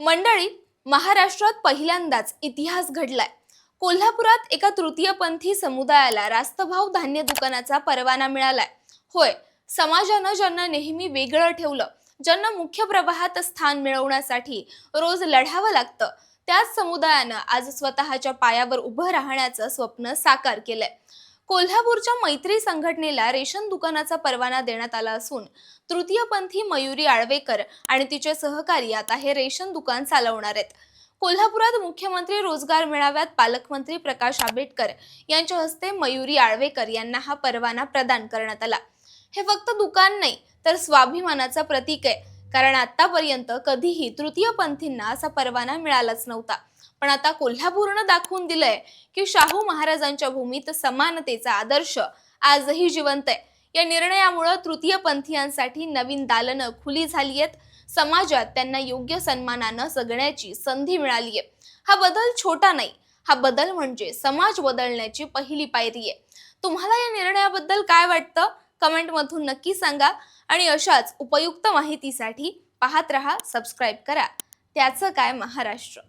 मंडळी, महाराष्ट्रात पहिल्यांदाच इतिहास घडलाय। कोल्हापुरात एका तृतीयपंथी समुदायाला रास्तभाव धान्य दुकानाचा परवाना मिळालाय। होय, समाजानं ज्यांना नेहमी वेगळं ठेवलं, ज्यांना मुख्य प्रवाहात स्थान मिळवण्यासाठी रोज लढावं लागतं, त्याच समुदायानं आज स्वतःच्या पायावर उभं राहण्याचं स्वप्न साकार केलंय। कोल्हापूरच्या मैत्री संघटनेला रेशन दुकानाचा परवाना देण्यात आला असून तृतीयपंथी मयुरी आळवेकर आणि तिचे सहकारी आता हे रेशन दुकान चालवणार आहेत। कोल्हापुरात मुख्यमंत्री रोजगार मेळाव्यात पालकमंत्री प्रकाश आंबेडकर यांच्या हस्ते मयुरी आळवेकर यांना हा परवाना प्रदान करण्यात आला। हे फक्त दुकान नाही तर स्वाभिमानाचं प्रतीक आहे, कारण आतापर्यंत कधीही तृतीयपंथींना असा परवाना मिळालाच नव्हता। पण आता कोल्हापूरनं दाखवून दिलंय की शाहू महाराजांच्या भूमीत समानतेचा आदर्श आजही जिवंत आहे। या निर्णयामुळे तृतीयपंथीयांसाठी नवीन दालनं खुली झाली आहेत, समाजात त्यांना योग्य सन्मानानं जगण्याची संधी मिळाली आहे। हा बदल छोटा नाही, हा बदल म्हणजे समाज बदलण्याची पहिली पायरी आहे। तुम्हाला या निर्णयाबद्दल काय वाटतं? कमेंटमधून नक्की सांगा आणि अशाच उपयुक्त माहितीसाठी पाहत रहा, सबस्क्राईब करा त्याचं काय महाराष्ट्र।